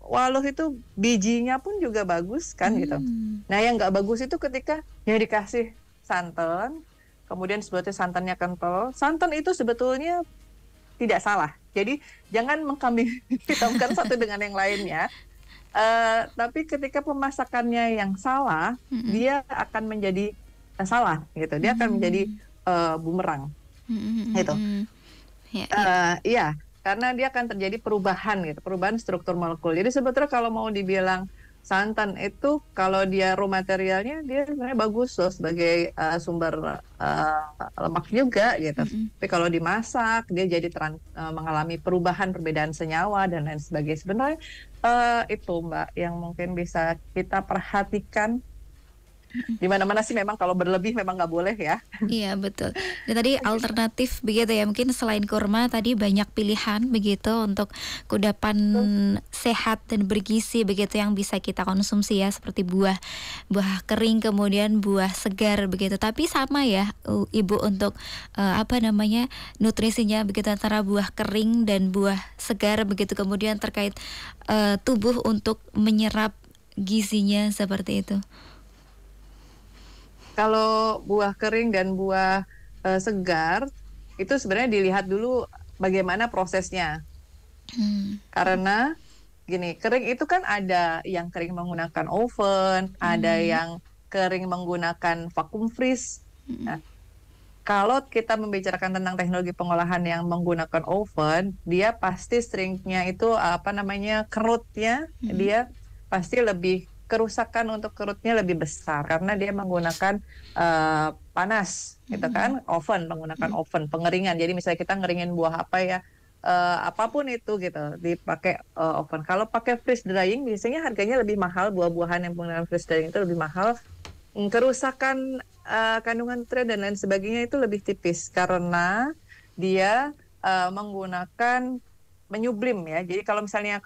C: waloh itu bijinya pun juga bagus kan gitu. Nah yang nggak bagus itu ketika ya dikasih santan, kemudian sebetulnya santannya kental. Santan itu sebetulnya tidak salah. Jadi jangan mengkambing hitamkan satu dengan yang lainnya. Tapi ketika pemasakannya yang salah, dia akan menjadi salah gitu. Dia akan menjadi bumerang gitu. Iya, karena dia akan terjadi perubahan gitu, perubahan struktur molekul. Jadi sebetulnya kalau mau dibilang santan itu, kalau dia raw materialnya dia sebenarnya bagus loh sebagai sumber lemak juga gitu. Tapi kalau dimasak dia jadi mengalami perubahan, perbedaan senyawa dan lain sebagainya. Sebenarnya itu Mbak yang mungkin bisa kita perhatikan. Di mana-mana sih memang kalau berlebih memang nggak boleh ya.
B: Iya betul. Dan tadi alternatif begitu ya, mungkin selain kurma tadi banyak pilihan begitu untuk kudapan sehat dan bergizi begitu yang bisa kita konsumsi ya, seperti buah kering kemudian buah segar begitu. Tapi sama ya Ibu untuk nutrisinya begitu antara buah kering dan buah segar begitu, kemudian terkait tubuh untuk menyerap gizinya seperti itu.
C: Kalau buah kering dan buah segar itu sebenarnya dilihat dulu bagaimana prosesnya. Karena gini, kering itu kan ada yang kering menggunakan oven, ada yang kering menggunakan vacuum freeze. Nah, kalau kita membicarakan tentang teknologi pengolahan yang menggunakan oven, dia pasti shrinknya itu kerutnya dia pasti lebih, kerusakan untuk kerutnya lebih besar karena dia menggunakan panas gitu kan, menggunakan oven pengeringan. Jadi misalnya kita ngeringin buah apa ya, apapun itu gitu dipakai oven. Kalau pakai freeze drying biasanya harganya lebih mahal, buah-buahan yang menggunakan freeze drying itu lebih mahal. Kerusakan kandungan nutrien dan lain sebagainya itu lebih tipis karena dia menggunakan menyublim ya. Jadi kalau misalnya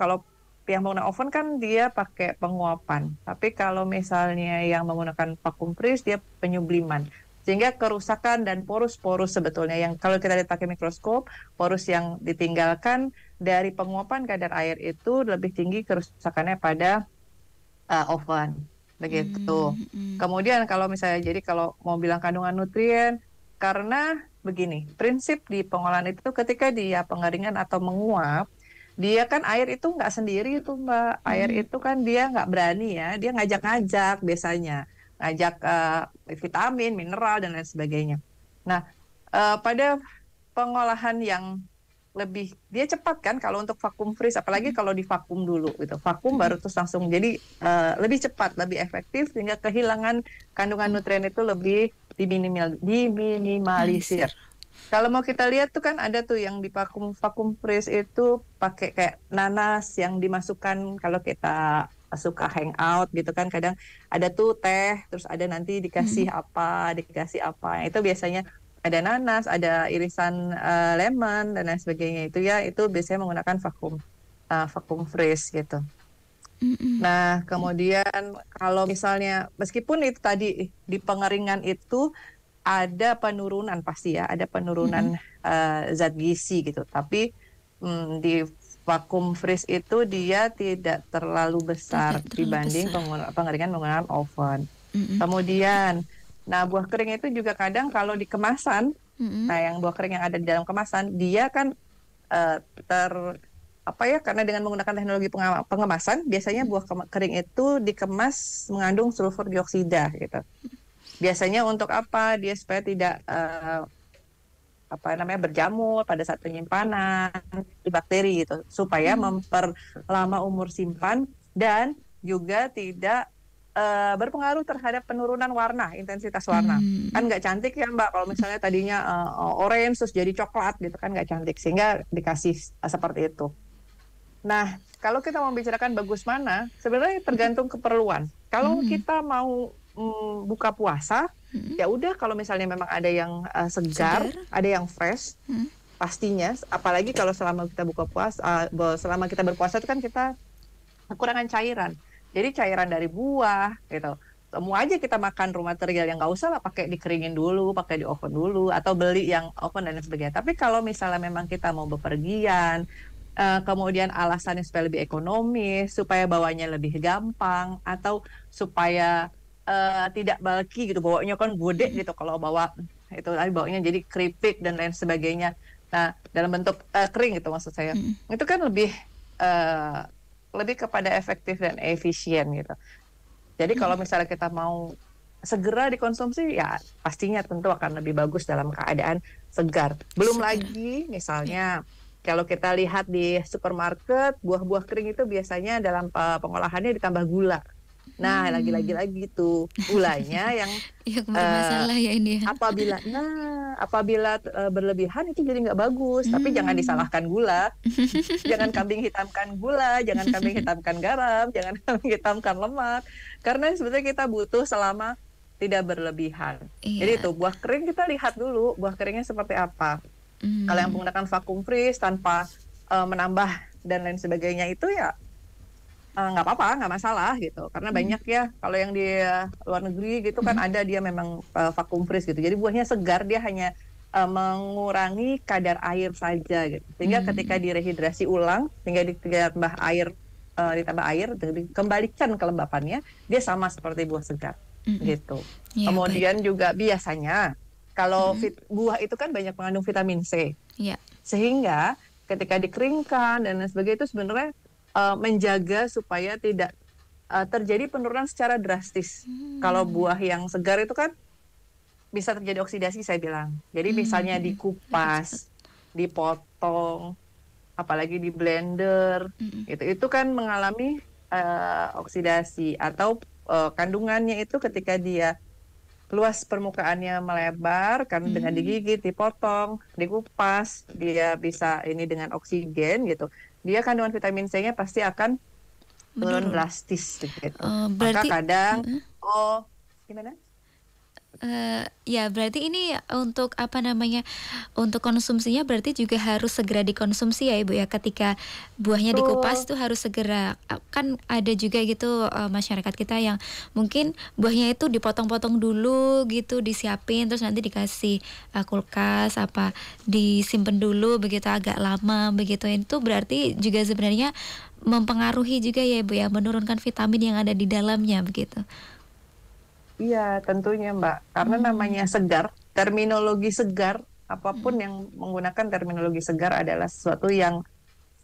C: yang menggunakan oven kan dia pakai penguapan, tapi kalau misalnya yang menggunakan vacuum freeze dia penyubliman, sehingga kerusakan dan porus-porus sebetulnya yang kalau kita lihat pakai mikroskop, porus yang ditinggalkan dari penguapan kadar air itu lebih tinggi kerusakannya pada oven begitu. Kemudian kalau misalnya kalau mau bilang kandungan nutrien, karena begini, prinsip di pengolahan itu ketika dia pengeringan atau menguap, dia kan air itu nggak sendiri tuh Mbak. Air itu kan dia nggak berani ya, dia ngajak-ngajak biasanya. Ngajak vitamin, mineral, dan lain sebagainya. Nah, pada pengolahan yang lebih, dia cepat kan kalau untuk vacuum freeze, apalagi kalau di vakum dulu gitu. Vakum baru terus langsung, jadi lebih cepat, lebih efektif, sehingga kehilangan kandungan nutrien itu lebih diminimalisir. Kalau mau kita lihat tuh kan ada tuh yang di vacuum freeze itu pakai kayak nanas yang dimasukkan kalau kita suka hangout gitu kan, kadang ada tuh teh, terus ada nanti dikasih apa. Itu biasanya ada nanas, ada irisan lemon dan lain sebagainya, itu ya itu biasanya menggunakan vacuum freeze gitu. Nah, kemudian kalau misalnya meskipun itu tadi di pengeringan itu ada penurunan pasti ya, ada penurunan zat gizi gitu. Tapi di vacuum freeze itu dia tidak terlalu besar dibanding pengeringan menggunakan oven. Kemudian, nah buah kering itu juga kadang kalau di kemasan, nah yang buah kering yang ada di dalam kemasan, dia kan karena dengan menggunakan teknologi pengemasan, biasanya buah kering itu dikemas mengandung sulfur dioksida gitu. Biasanya untuk apa? Dia supaya tidak berjamur pada saat penyimpanan di bakteri gitu, supaya memperlama umur simpan dan juga tidak berpengaruh terhadap penurunan warna, intensitas warna. Kan nggak cantik ya Mbak kalau misalnya tadinya orange terus jadi coklat gitu kan, nggak cantik, sehingga dikasih seperti itu. Nah, kalau kita mau bicarakan bagus mana, sebenarnya tergantung keperluan. Kalau kita mau buka puasa, ya udah kalau misalnya memang ada yang segar, ada yang fresh, pastinya. Apalagi kalau selama kita selama kita berpuasa itu kan kita kekurangan cairan. Jadi cairan dari buah gitu. Semua aja kita makan raw material yang nggak usah lah pakai dikeringin dulu, pakai di oven dulu, atau beli yang oven dan sebagainya. Tapi kalau misalnya memang kita mau bepergian, kemudian alasannya supaya lebih ekonomis, supaya bawanya lebih gampang, atau supaya tidak bulky gitu, bawanya kan gede gitu kalau bawa itu, bawanya jadi keripik dan lain sebagainya. Nah, dalam bentuk kering itu maksud saya. Itu kan lebih lebih kepada efektif dan efisien gitu. Jadi kalau misalnya kita mau segera dikonsumsi, ya pastinya tentu akan lebih bagus dalam keadaan segar. Belum
B: Segar.
C: lagi misalnya kalau kita lihat di supermarket, buah-buah kering itu biasanya dalam pengolahannya ditambah gula. Nah, lagi-lagi tuh gulanya yang
B: Yang bermasalah ya ini ya.
C: apabila berlebihan itu jadi nggak bagus. Tapi jangan disalahkan gula, jangan kambing hitamkan gula, jangan kambing hitamkan garam, jangan kambing hitamkan lemak. Karena sebetulnya kita butuh selama tidak berlebihan. Jadi
B: Iya.
C: itu buah kering kita lihat dulu buah keringnya seperti apa. Kalau yang menggunakan vacuum freeze tanpa menambah dan lain sebagainya itu ya nggak apa-apa, nggak masalah gitu. Karena banyak ya kalau yang di luar negeri gitu kan ada dia memang vacuum freeze gitu. Jadi buahnya segar, dia hanya mengurangi kadar air saja gitu. Sehingga ketika direhidrasi ulang, sehingga ditambah air, dikembalikan kelembapannya, dia sama seperti buah segar gitu.
B: Ya,
C: Kemudian
B: baik.
C: juga biasanya kalau buah itu kan banyak mengandung vitamin C.
B: Ya.
C: Sehingga ketika dikeringkan dan lain sebagainya itu sebenarnya menjaga supaya tidak terjadi penurunan secara drastis. Kalau buah yang segar itu kan bisa terjadi oksidasi saya bilang. Jadi misalnya dikupas, dipotong, apalagi di blender, itu kan mengalami oksidasi atau kandungannya itu ketika dia luas permukaannya melebar kan dengan digigit, dipotong, dikupas, dia bisa ini dengan oksigen gitu. Dia kandungan vitamin C-nya pasti akan turun drastis gitu. Maka
B: Berarti
C: kadang gimana?
B: ya berarti ini untuk apa namanya, untuk konsumsinya berarti juga harus segera dikonsumsi ya Ibu ya, ketika buahnya dikupas itu harus segera. Kan ada juga gitu masyarakat kita yang mungkin buahnya itu dipotong-potong dulu gitu, disiapin terus nanti dikasih kulkas apa disimpan dulu begitu agak lama begitu. Itu berarti juga sebenarnya mempengaruhi juga ya Ibu ya, menurunkan vitamin yang ada di dalamnya begitu.
C: Iya, tentunya Mbak. Karena namanya segar, terminologi segar, apapun yang menggunakan terminologi segar adalah sesuatu yang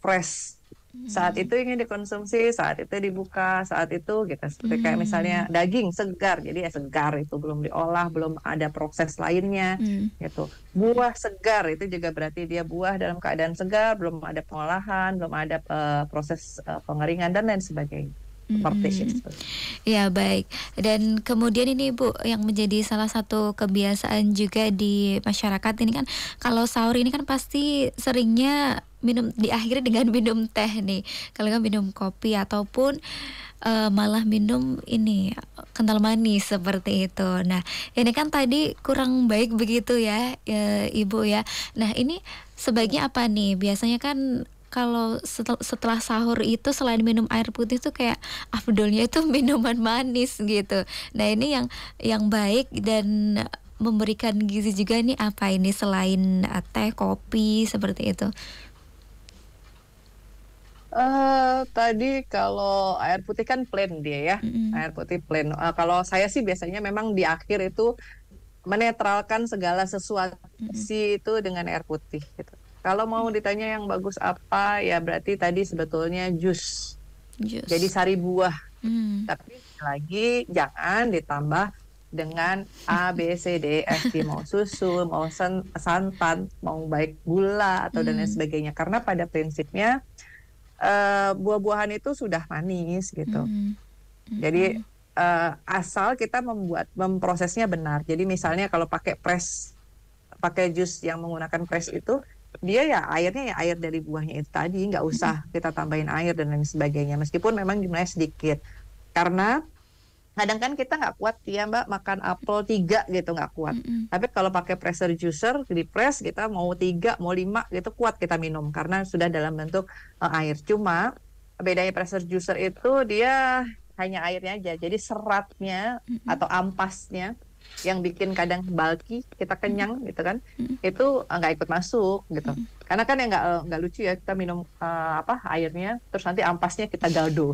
C: fresh. Saat itu ingin dikonsumsi, saat itu dibuka, saat itu gitu. Seperti kayak misalnya daging segar, jadi ya segar itu belum diolah, belum ada proses lainnya gitu. Buah segar itu juga berarti dia buah dalam keadaan segar, belum ada pengolahan, belum ada proses pengeringan dan lain sebagainya. Seperti itu.
B: Ya baik. Dan kemudian ini Bu, yang menjadi salah satu kebiasaan juga di masyarakat ini kan, kalau sahur ini kan pasti seringnya minum, diakhiri dengan minum teh nih. Kalau nggak minum kopi ataupun malah minum ini kental manis seperti itu. Nah ini kan tadi kurang baik begitu ya, Ibu ya. Nah ini sebaiknya apa nih? Biasanya kan kalau setelah sahur itu selain minum air putih tuh kayak afdolnya itu minuman manis gitu. Nah ini yang baik dan memberikan gizi juga nih apa ini selain teh, kopi seperti itu?
C: Tadi kalau air putih kan plain dia ya, air putih plain. Kalau saya sih biasanya memang di akhir itu menetralkan segala sesuatu itu dengan air putih gitu. Kalau mau ditanya yang bagus apa, ya berarti tadi sebetulnya jus. Jadi sari buah. Tapi lagi jangan ditambah dengan A, B, C, D, F, G, mau susu, mau santan, mau baik gula atau dan lain sebagainya. Karena pada prinsipnya buah-buahan itu sudah manis gitu. Jadi asal kita memprosesnya benar. Jadi misalnya kalau pakai jus yang menggunakan press itu, dia ya airnya ya air dari buahnya itu tadi, nggak usah kita tambahin air dan lain sebagainya. Meskipun memang jumlahnya sedikit. Karena kadang kan kita nggak kuat ya Mbak makan apel 3 gitu, nggak kuat. Tapi kalau pakai pressure juicer di press kita mau 3 mau 5 gitu kuat kita minum karena sudah dalam bentuk air. Cuma bedanya pressure juicer itu dia hanya airnya aja, jadi seratnya atau ampasnya yang bikin kadang bulky, kita kenyang gitu kan, itu nggak ikut masuk gitu. Karena kan yang nggak lucu ya kita minum airnya terus nanti ampasnya kita galdo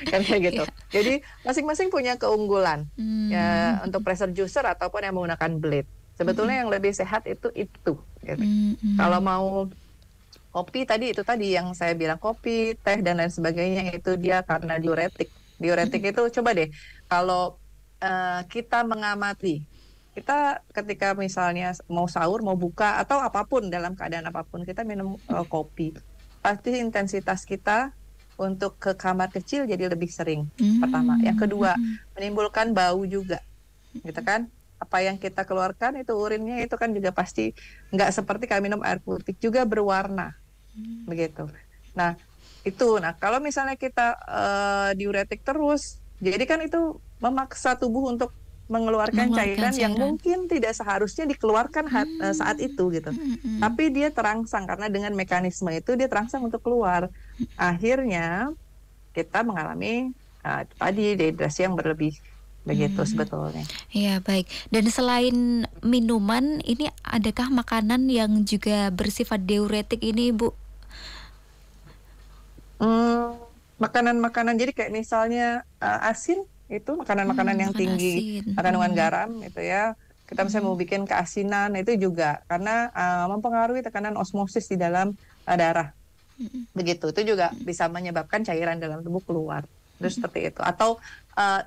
C: kan kayak gitu. Jadi masing-masing punya keunggulan ya untuk pressure juicer ataupun yang menggunakan blade. Sebetulnya yang lebih sehat itu gitu. Kalau mau kopi tadi itu tadi yang saya bilang, kopi, teh dan lain sebagainya itu dia karena diuretik. Diuretik itu coba deh kalau kita mengamati, kita ketika misalnya mau sahur, mau buka atau apapun dalam keadaan apapun kita minum kopi, pasti intensitas kita untuk ke kamar kecil jadi lebih sering. Pertama, yang kedua menimbulkan bau juga, gitu kan? Apa yang kita keluarkan itu urinnya itu kan juga pasti nggak seperti kayak minum air putih, juga berwarna. Begitu. Nah, kalau misalnya kita diuretik terus, jadi kan itu memaksa tubuh untuk mengeluarkan cairan yang mungkin tidak seharusnya dikeluarkan saat itu gitu. Tapi dia terangsang karena dengan mekanisme itu dia terangsang untuk keluar. Akhirnya kita mengalami tadi dehidrasi yang berlebih. Begitu sebetulnya.
B: Iya, baik. Dan selain minuman, ini adakah makanan yang juga bersifat diuretik ini, Bu?
C: Makanan-makanan jadi kayak misalnya asin itu makanan-makanan yang tinggi kandungan garam itu ya. Kita misalnya mau bikin keasinan itu juga karena mempengaruhi tekanan osmosis di dalam darah. Begitu. Itu juga bisa menyebabkan cairan dalam tubuh keluar. Terus seperti itu. Atau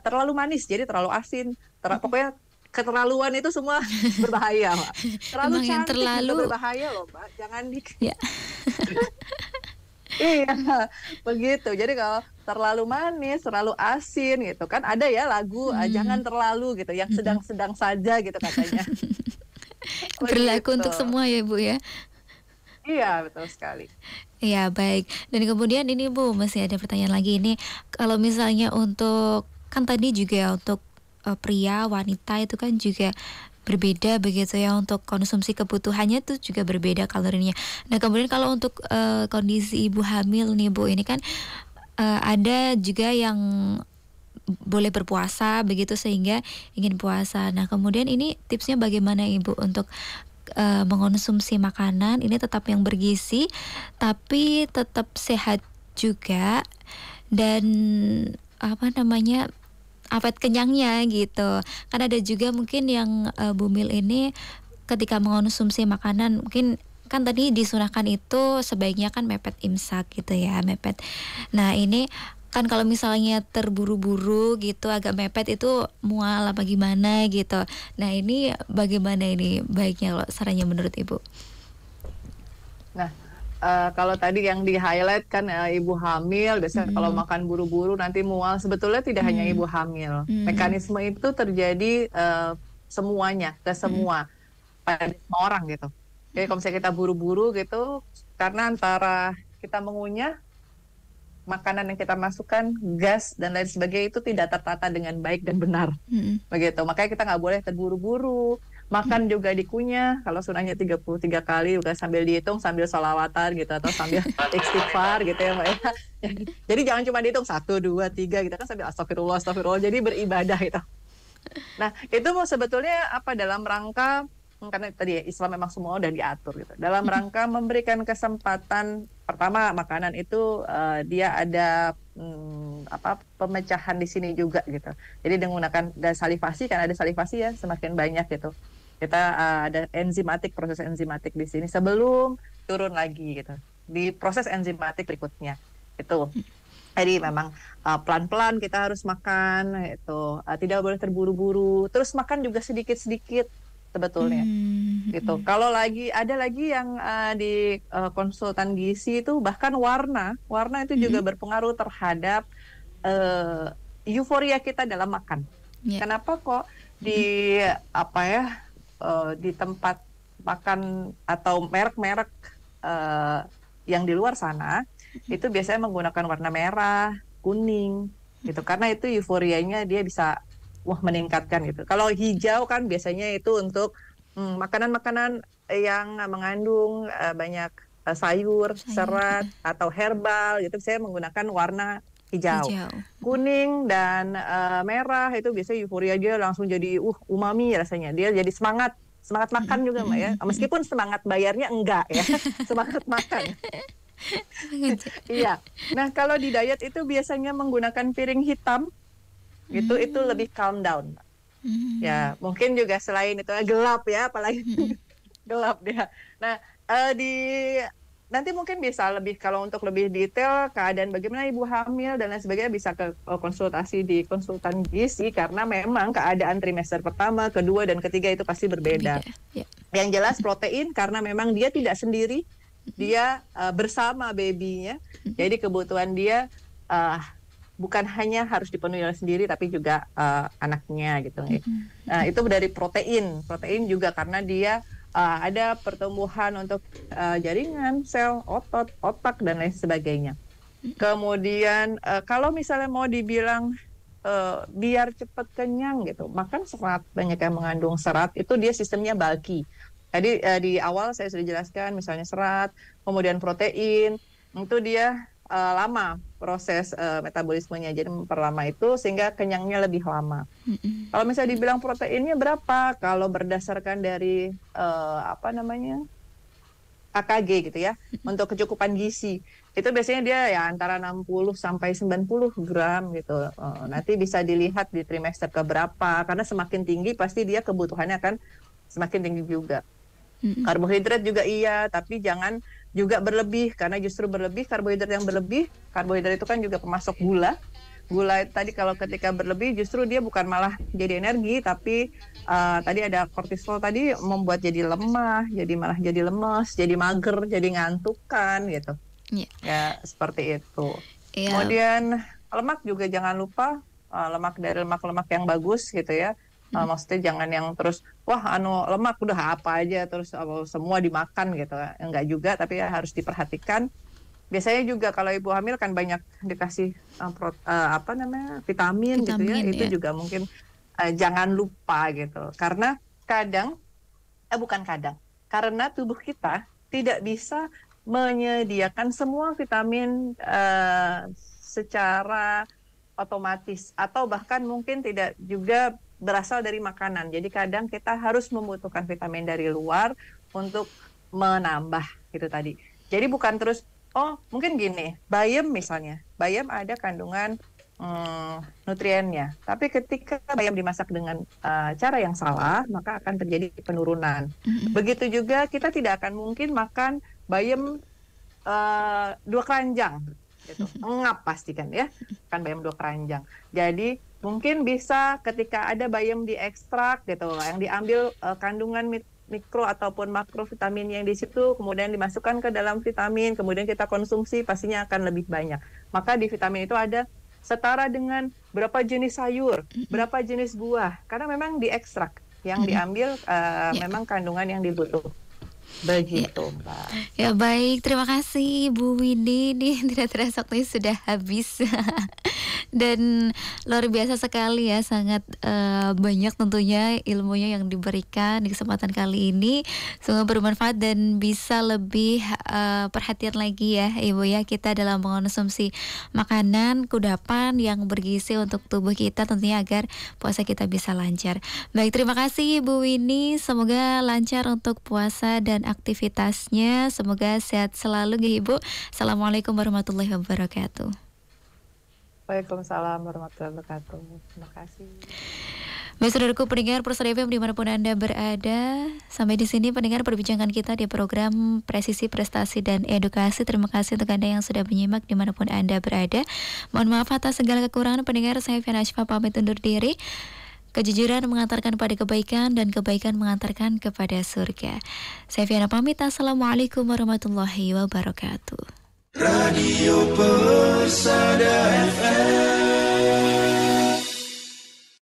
C: terlalu manis jadi terlalu asin. Pokoknya keterlaluan itu semua berbahaya, Mbak. Terlalu cantik itu berbahaya loh, Mbak. Jangan Iya, begitu. Jadi kalau terlalu manis, terlalu asin gitu kan ada ya lagu jangan terlalu gitu, yang sedang-sedang saja gitu katanya.
B: Berlaku untuk semua ya, Bu ya.
C: Iya, betul sekali.
B: Iya, baik. Dan kemudian ini Bu, masih ada pertanyaan lagi ini. Kalau misalnya untuk kan tadi juga ya, untuk pria, wanita itu kan juga berbeda begitu ya, untuk konsumsi kebutuhannya itu juga berbeda kalorinya. Nah, kemudian kalau untuk kondisi ibu hamil nih Bu, ini kan ada juga yang boleh berpuasa begitu sehingga ingin puasa. Nah, kemudian ini tipsnya bagaimana Ibu untuk mengonsumsi makanan ini tetap yang bergizi tapi tetap sehat juga dan awet kenyangnya gitu. Kan ada juga mungkin yang bumil ini ketika mengonsumsi makanan mungkin kan tadi disunahkan itu sebaiknya kan mepet imsak gitu ya, mepet. Nah, ini kan kalau misalnya terburu-buru gitu agak mepet itu mual apa gimana gitu. Nah, ini bagaimana ini baiknya kalau sarannya menurut Ibu?
C: Nah, kalau tadi yang di highlight kan ibu hamil biasanya kalau makan buru-buru nanti mual, sebetulnya tidak hanya ibu hamil. Mekanisme itu terjadi semuanya ke semua pada semua orang gitu. Jadi kalau misalnya kita buru-buru gitu karena antara kita mengunyah makanan yang kita masukkan, gas dan lain sebagainya itu tidak tertata dengan baik dan benar. Begitu. Makanya kita nggak boleh terburu-buru. Makan juga dikunyah, kalau sunahnya 33 kali juga sambil dihitung, sambil sholawatan gitu atau sambil istighfar gitu ya Mbak ya. Jadi jangan cuma dihitung 1, 2, 3 gitu kan, sambil astagfirullah, astagfirullah, jadi beribadah gitu. Nah, itu mau sebetulnya apa dalam rangka karena tadi ya, Islam memang semua udah diatur gitu. Dalam rangka memberikan kesempatan, pertama makanan itu dia ada pemecahan di sini juga gitu. Jadi menggunakan salivasi, kan ada salivasi ya semakin banyak gitu. Kita ada enzimatik, proses enzimatik di sini sebelum turun lagi gitu. Di proses enzimatik berikutnya itu. Jadi memang pelan-pelan kita harus makan itu, tidak boleh terburu-buru. Terus makan juga sedikit-sedikit sebetulnya gitu. Kalau ada lagi yang di konsultan gizi itu bahkan warna itu juga berpengaruh terhadap euforia kita dalam makan. Kenapa kok di di tempat makan atau merek-merek yang di luar sana itu biasanya menggunakan warna merah, kuning gitu, karena itu euforianya dia bisa meningkatkan gitu. Kalau hijau kan biasanya itu untuk makanan-makanan yang mengandung banyak sayur, serat atau herbal gitu, saya menggunakan warna hijau. Kuning dan merah itu biasanya euforia, dia langsung jadi umami rasanya. Dia jadi semangat makan juga Mbak ya. Meskipun semangat bayarnya enggak ya. Semangat makan. Iya. Nah, kalau di diet itu biasanya menggunakan piring hitam. Itu lebih calm down. Ya, mungkin juga selain itu gelap ya, apalagi gelap dia. Nah, di nanti mungkin bisa lebih, kalau untuk lebih detail keadaan bagaimana ibu hamil dan lain sebagainya bisa ke konsultasi di konsultan gizi, karena memang keadaan trimester pertama, kedua, dan ketiga itu pasti berbeda.
B: Ya.
C: Yang jelas protein, karena memang dia tidak sendiri, dia bersama babynya, jadi kebutuhan dia bukan hanya harus dipenuhi oleh sendiri, tapi juga anaknya gitu. Nah, itu dari protein juga karena dia ada pertumbuhan untuk jaringan, sel, otot, otak, dan lain sebagainya. Kemudian kalau misalnya mau dibilang biar cepat kenyang gitu, makan serat, banyak yang mengandung serat, itu dia sistemnya bulky. Tadi di awal saya sudah jelaskan, misalnya serat, kemudian protein, itu dia lama proses metabolismenya, jadi memperlama itu sehingga kenyangnya lebih lama. Kalau misalnya dibilang proteinnya berapa, kalau berdasarkan dari AKG gitu ya, untuk kecukupan gizi itu biasanya dia ya antara 60 sampai 90 gram gitu. Nanti bisa dilihat di trimester keberapa, karena semakin tinggi pasti dia kebutuhannya akan semakin tinggi juga. Karbohidrat juga iya, tapi jangan juga berlebih, karena justru berlebih, karbohidrat yang berlebih, karbohidrat itu kan juga pemasok gula. Gula tadi kalau ketika berlebih justru dia bukan malah jadi energi, tapi tadi ada kortisol tadi membuat jadi lemah, jadi malah jadi lemes, jadi mager, jadi ngantukan gitu. Ya seperti itu. Kemudian lemak juga jangan lupa, lemak dari lemak-lemak yang bagus gitu ya. Maksudnya jangan yang terus lemak udah apa aja terus semua dimakan gitu, enggak juga, tapi ya harus diperhatikan. Biasanya juga kalau ibu hamil kan banyak dikasih vitamin gitu ya, itu juga mungkin jangan lupa gitu, karena karena tubuh kita tidak bisa menyediakan semua vitamin secara otomatis, atau bahkan mungkin tidak juga berasal dari makanan. Jadi kadang kita harus membutuhkan vitamin dari luar untuk menambah gitu tadi. Jadi bukan terus, mungkin gini, bayam misalnya. Bayam ada kandungan nutriennya. Tapi ketika bayam dimasak dengan cara yang salah, maka akan terjadi penurunan. Begitu juga kita tidak akan mungkin makan bayam 2 keranjang. Gitu. Ngap pasti kan ya, kan bayam 2 keranjang. Jadi mungkin bisa ketika ada bayam diekstrak gitu, yang diambil kandungan mikro ataupun makrovitamin yang di situ, kemudian dimasukkan ke dalam vitamin, kemudian kita konsumsi, pastinya akan lebih banyak. Maka di vitamin itu ada setara dengan berapa jenis sayur, berapa jenis buah, karena memang diekstrak, yang diambil memang kandungan yang dibutuhkan. Begitu Mbak.
B: Ya baik, terima kasih Bu Windy. Nih tidak terasa waktunya sudah habis. Dan luar biasa sekali ya, sangat banyak tentunya ilmunya yang diberikan di kesempatan kali ini. Semoga bermanfaat dan bisa lebih perhatian lagi ya Ibu ya, kita dalam mengonsumsi makanan, kudapan yang bergizi untuk tubuh kita tentunya, agar puasa kita bisa lancar. Baik, terima kasih Bu Windy, semoga lancar untuk puasa dan aktivitasnya, semoga sehat selalu ya Ibu. Assalamualaikum warahmatullahi wabarakatuh.
C: Waalaikumsalam warahmatullahi wabarakatuh. Terima kasih.
B: Baik, saudaraku pendengar Pulsar FM dimanapun Anda berada, sampai di sini pendengar perbincangan kita di program Presisi Prestasi dan Edukasi. Terima kasih untuk Anda yang sudah menyimak dimanapun Anda berada. Mohon maaf atas segala kekurangan pendengar. Saya Fiana Ashfa pamit undur diri. Kejujuran mengantarkan pada kebaikan dan kebaikan mengantarkan kepada surga. Saya Fiana pamit. Assalamualaikum warahmatullahi wabarakatuh.
A: Radio Pulsar.